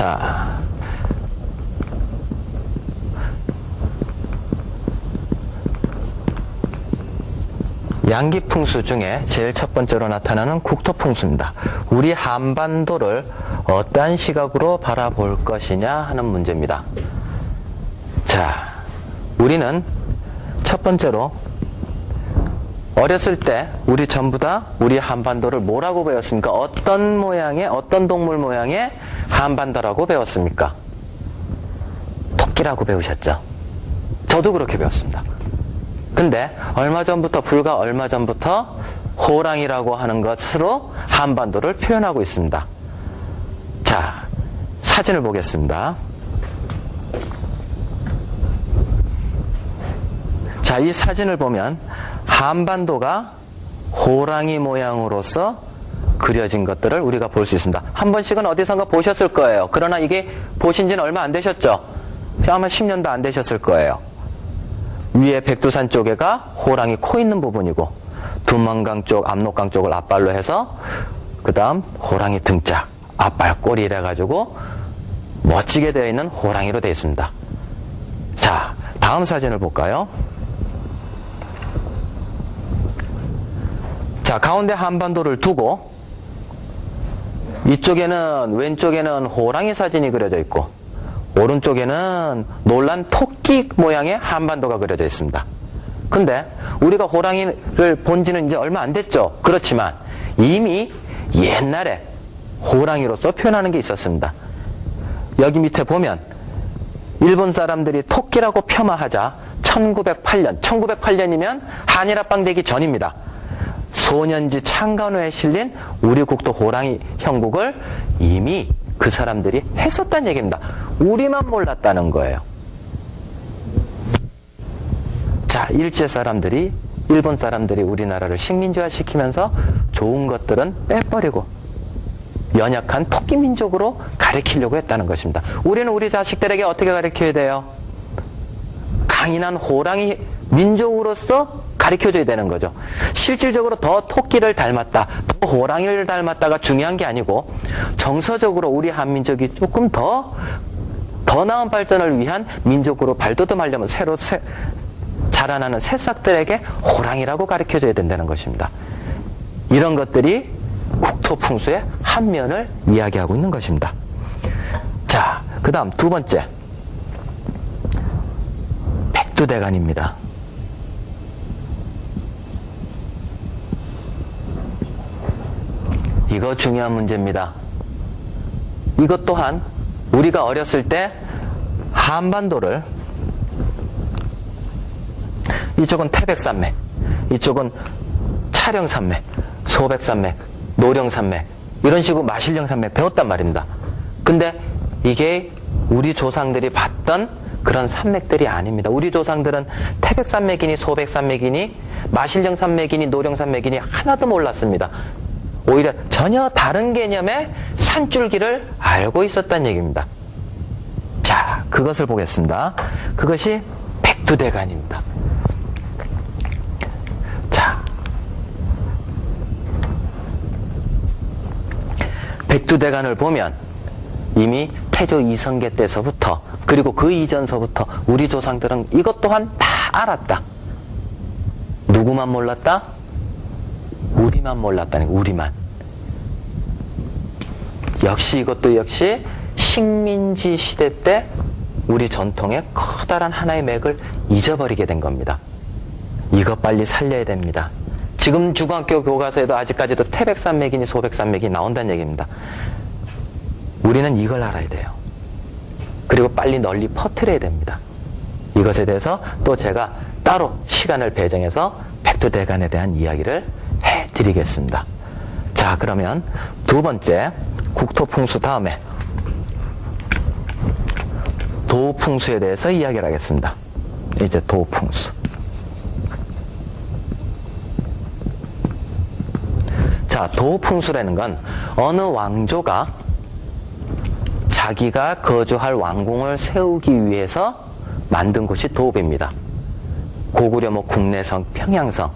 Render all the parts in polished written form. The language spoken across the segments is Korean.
자, 양기풍수 중에 제일 첫 번째로 나타나는 국토풍수입니다. 우리 한반도를 어떠한 시각으로 바라볼 것이냐 하는 문제입니다. 자, 우리는 첫 번째로 어렸을 때 우리 전부 다 우리 한반도를 뭐라고 배웠습니까? 어떤 모양의, 어떤 동물 모양의 한반도라고 배웠습니까? 토끼라고 배우셨죠? 저도 그렇게 배웠습니다. 근데 불과 얼마 전부터 호랑이라고 하는 것으로 한반도를 표현하고 있습니다. 자, 사진을 보겠습니다. 자, 이 사진을 보면 한반도가 호랑이 모양으로서 그려진 것들을 우리가 볼 수 있습니다. 한 번씩은 어디선가 보셨을 거예요. 그러나 이게 보신 지는 얼마 안 되셨죠? 아마 10년도 안 되셨을 거예요. 위에 백두산 쪽에가 호랑이 코 있는 부분이고, 두만강 쪽, 압록강 쪽을 앞발로 해서 그 다음 호랑이 등짝, 앞발, 꼬리 이래가지고 멋지게 되어 있는 호랑이로 되어 있습니다. 자, 다음 사진을 볼까요? 자, 가운데 한반도를 두고 왼쪽에는 호랑이 사진이 그려져 있고, 오른쪽에는 놀란 토끼 모양의 한반도가 그려져 있습니다. 근데 우리가 호랑이를 본 지는 이제 얼마 안 됐죠. 그렇지만 이미 옛날에 호랑이로서 표현하는 게 있었습니다. 여기 밑에 보면 일본 사람들이 토끼라고 폄하하자 1908년이면 한일합방 되기 전입니다. 소년지 창간호에 실린 우리 국토 호랑이 형국을 이미 그 사람들이 했었다는 얘기입니다. 우리만 몰랐다는 거예요. 자, 일본 사람들이 우리나라를 식민지화 시키면서 좋은 것들은 빼버리고 연약한 토끼 민족으로 가리키려고 했다는 것입니다. 우리는 우리 자식들에게 어떻게 가르쳐야 돼요? 강인한 호랑이 민족으로서 가르쳐줘야 되는 거죠. 실질적으로 더 토끼를 닮았다, 더 호랑이를 닮았다가 중요한 게 아니고, 정서적으로 우리 한민족이 조금 더 나은 발전을 위한 민족으로 발돋움하려면 새로 자라나는 새싹들에게 호랑이라고 가르쳐줘야 된다는 것입니다. 이런 것들이 국토풍수의 한 면을 이야기하고 있는 것입니다. 자, 그 다음 두 번째, 백두대간입니다. 이거 중요한 문제입니다. 이것 또한 우리가 어렸을 때 한반도를, 이쪽은 태백산맥, 이쪽은 촬영산맥, 소백산맥, 노령산맥, 이런 식으로 마실령산맥 배웠단 말입니다. 근데 이게 우리 조상들이 봤던 그런 산맥들이 아닙니다. 우리 조상들은 태백산맥이니 소백산맥이니 마실령산맥이니 노령산맥이니 하나도 몰랐습니다. 오히려 전혀 다른 개념의 산줄기를 알고 있었다는 얘기입니다. 자, 그것을 보겠습니다. 그것이 백두대간입니다. 자, 백두대간을 보면 이미 태조 이성계 때서부터, 그리고 그 이전서부터 우리 조상들은 이것 또한 다 알았다. 누구만 몰랐다? 우리만 몰랐다는 거예요. 우리만. 역시 이것도 역시 식민지 시대 때 우리 전통의 커다란 하나의 맥을 잊어버리게 된 겁니다. 이거 빨리 살려야 됩니다. 지금 중학교 교과서에도 아직까지도 태백산맥이니 소백산맥이 나온다는 얘기입니다. 우리는 이걸 알아야 돼요. 그리고 빨리 널리 퍼뜨려야 됩니다. 이것에 대해서 또 제가 따로 시간을 배정해서 백두대간에 대한 이야기를 해드리겠습니다. 자, 그러면 두 번째 국토풍수 다음에 도풍수에 대해서 이야기를 하겠습니다. 이제 도풍수. 자, 도풍수라는 건 어느 왕조가 자기가 거주할 왕궁을 세우기 위해서 만든 곳이 도읍입니다. 고구려 국내성, 평양성,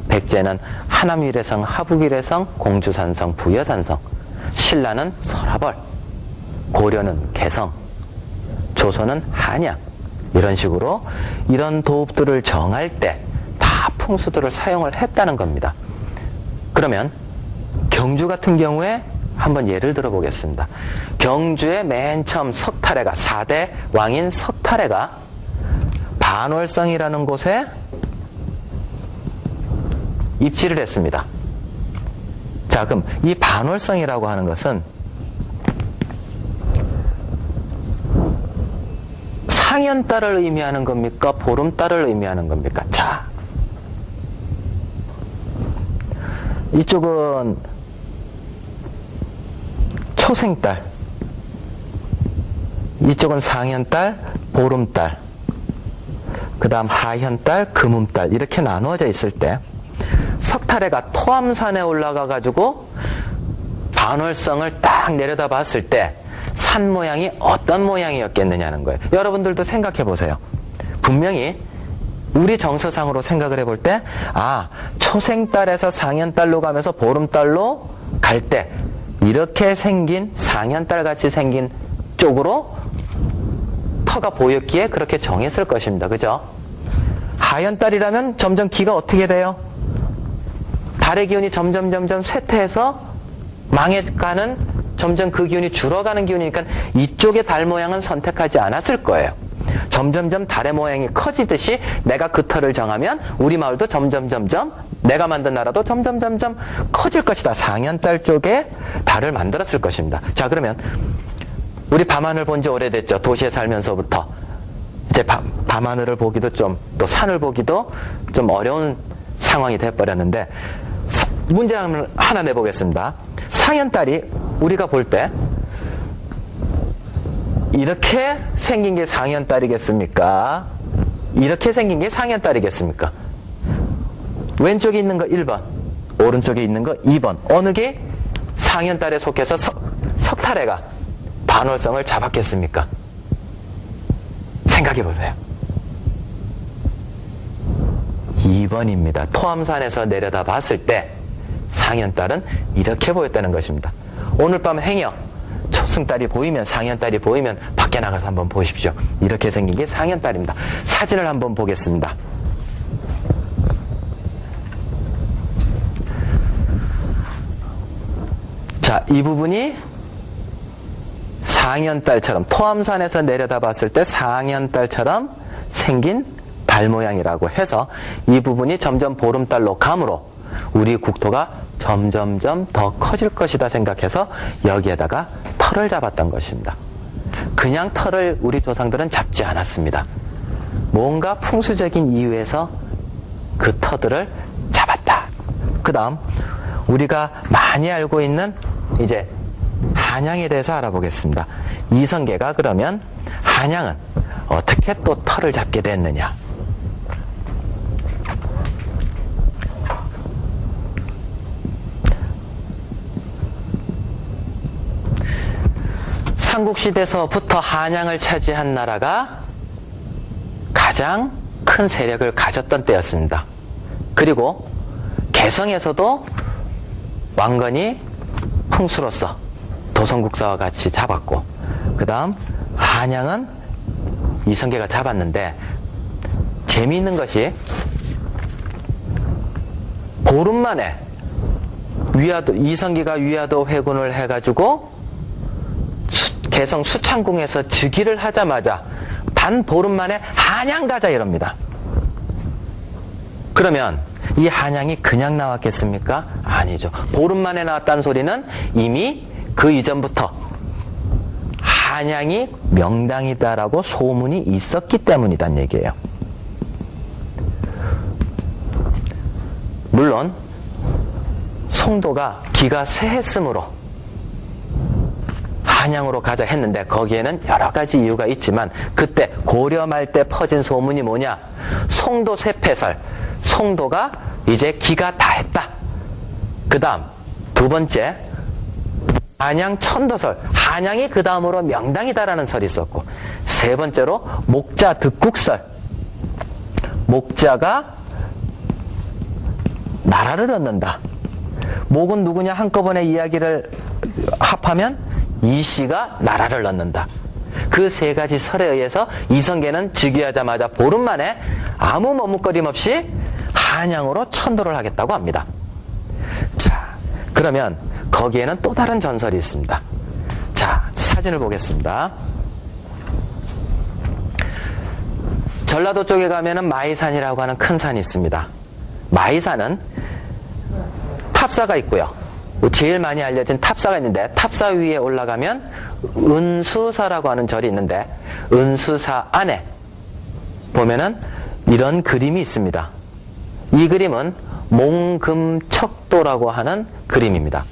백제는 하남위례성, 하북위례성, 공주산성, 부여산성, 신라는 설화벌, 고려는 개성, 조선은 한양, 이런 식으로 이런 도읍들을 정할 때 다 풍수들을 사용을 했다는 겁니다. 그러면 경주 같은 경우에 한번 예를 들어보겠습니다. 경주의 맨 처음 석탈해가 4대 왕인 석탈해가 반월성이라는 곳에 입지를 했습니다. 자, 그럼 이 반월성이라고 하는 것은 상현달을 의미하는 겁니까? 보름달을 의미하는 겁니까? 자, 이쪽은 초생달, 이쪽은 상현달, 보름달, 그 다음 하현달, 금음달, 이렇게 나누어져 있을 때 석탈해가 토암산에 올라가 가지고 반월성을 딱 내려다 봤을 때 산 모양이 어떤 모양이었겠느냐는 거예요. 여러분들도 생각해 보세요. 분명히 우리 정서상으로 생각을 해볼 때, 아, 초생달에서 상현달로 가면서 보름달로 갈 때 이렇게 생긴 상현달 같이 생긴 쪽으로 터가 보였기에 그렇게 정했을 것입니다. 그죠? 하현달이라면 점점 기가 어떻게 돼요? 달의 기운이 점점 쇠퇴해서 망해가는, 점점 그 기운이 줄어가는 기운이니까 이쪽의 달 모양은 선택하지 않았을 거예요. 점점점 달의 모양이 커지듯이 내가 그 터를 정하면 우리 마을도 점점점점, 내가 만든 나라도 점점점점 커질 것이다. 상현달 쪽에 달을 만들었을 것입니다. 자, 그러면 우리 밤하늘 본 지 오래됐죠. 도시에 살면서부터. 이제 밤하늘을 보기도 좀, 또 산을 보기도 좀 어려운 상황이 돼버렸는데, 문제 하나 내보겠습니다. 상현달이 우리가 볼 때 이렇게 생긴 게 상현달이겠습니까? 이렇게 생긴 게 상현달이겠습니까? 왼쪽에 있는 거 1번, 오른쪽에 있는 거 2번. 어느 게 상현달에 속해서 석탈해가 반월성을 잡았겠습니까? 생각해 보세요. 2번입니다. 토암산에서 내려다 봤을 때 상현달은 이렇게 보였다는 것입니다. 오늘 밤 행여 초승달이 보이면, 상현달이 보이면 밖에 나가서 한번 보십시오. 이렇게 생긴 게 상현달입니다. 사진을 한번 보겠습니다. 자, 이 부분이 상현달처럼, 토암산에서 내려다 봤을 때 상현달처럼 생긴 달 모양이라고 해서 이 부분이 점점 보름달로 감으로 우리 국토가 점점점 더 커질 것이다 생각해서 여기에다가 터를 잡았던 것입니다. 그냥 터를 우리 조상들은 잡지 않았습니다. 뭔가 풍수적인 이유에서 그 터들을 잡았다. 그 다음 우리가 많이 알고 있는 이제 한양에 대해서 알아보겠습니다. 이성계가 그러면 한양은 어떻게 또 터를 잡게 됐느냐. 삼국시대에서부터 한양을 차지한 나라가 가장 큰 세력을 가졌던 때였습니다. 그리고 개성에서도 왕건이 풍수로서 도성국사와 같이 잡았고, 그 다음 한양은 이성계가 잡았는데, 재미있는 것이 보름 만에 이성계가 위화도 회군을 해가지고 개성 수창궁에서 즉위를 하자마자 단 보름 만에 한양 가자 이럽니다. 그러면 이 한양이 그냥 나왔겠습니까? 아니죠. 보름 만에 나왔다는 소리는 이미 그 이전부터 한양이 명당이다라고 소문이 있었기 때문이란 얘기예요. 물론 송도가 기가 쇠했으므로 한양으로 가자 했는데 거기에는 여러 가지 이유가 있지만, 그때 고려 말 때 퍼진 소문이 뭐냐? 송도 쇠패설, 송도가 이제 기가 다 했다. 그 다음 두 번째, 한양 천도설, 한양이 그 다음으로 명당이다라는 설이 있었고, 세 번째로 목자 득국설, 목자가 나라를 얻는다. 목은 누구냐 한꺼번에 이야기를 합하면 이씨가 나라를 얻는다. 그 세 가지 설에 의해서 이성계는 즉위하자마자 보름 만에 아무 머뭇거림 없이 한양으로 천도를 하겠다고 합니다. 자, 그러면 거기에는 또 다른 전설이 있습니다. 자, 사진을 보겠습니다. 전라도 쪽에 가면은 마이산이라고 하는 큰 산이 있습니다. 마이산은 탑사가 있고요. 제일 많이 알려진 탑사가 있는데, 탑사 위에 올라가면 은수사라고 하는 절이 있는데, 은수사 안에 보면은 이런 그림이 있습니다. 이 그림은 몽금척도라고 하는 그림입니다.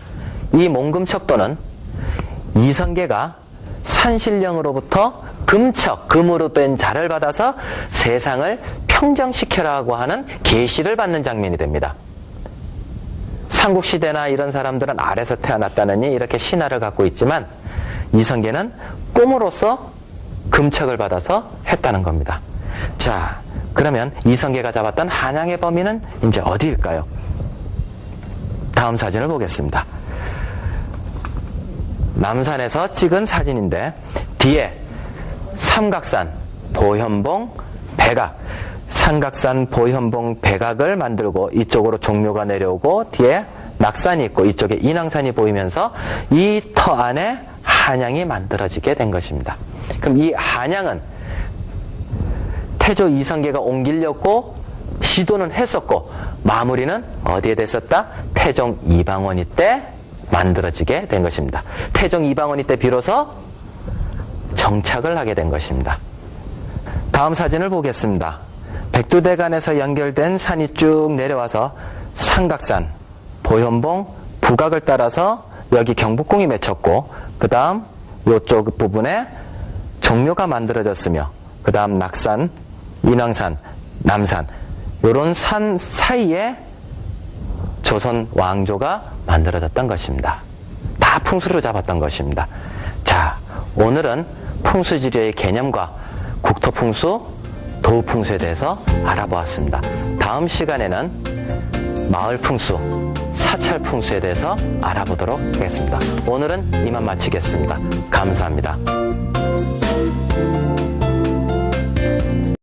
이 몽금척도는 이성계가 산신령으로부터 금척, 금으로 된 자를 받아서 세상을 평정시켜라고 하는 계시를 받는 장면이 됩니다. 삼국시대나 이런 사람들은 아래서 태어났다느니 이렇게 신화를 갖고 있지만, 이성계는 꿈으로써 금척을 받아서 했다는 겁니다. 자, 그러면 이성계가 잡았던 한양의 범위는 이제 어디일까요? 다음 사진을 보겠습니다. 남산에서 찍은 사진인데, 뒤에 삼각산, 보현봉, 백악, 삼각산, 보현봉, 백악을 만들고 이쪽으로 종묘가 내려오고 뒤에 낙산이 있고 이쪽에 인왕산이 보이면서 이 터 안에 한양이 만들어지게 된 것입니다. 그럼 이 한양은 태조 이성계가 옮기려고 시도는 했었고, 마무리는 어디에 됐었다? 태종 이방원이 때 만들어지게 된 것입니다. 태종 이방원이 때 비로소 정착을 하게 된 것입니다. 다음 사진을 보겠습니다. 백두대간에서 연결된 산이 쭉 내려와서 삼각산, 보현봉, 북악을 따라서 여기 경복궁이 맺혔고, 그 다음 이쪽 부분에 종묘가 만들어졌으며, 그 다음 낙산, 인왕산, 남산, 이런 산 사이에 조선 왕조가 만들어졌던 것입니다. 다 풍수로 잡았던 것입니다. 자, 오늘은 풍수지리의 개념과 국토풍수, 도읍풍수에 대해서 알아보았습니다. 다음 시간에는 마을풍수, 사찰풍수에 대해서 알아보도록 하겠습니다. 오늘은 이만 마치겠습니다. 감사합니다.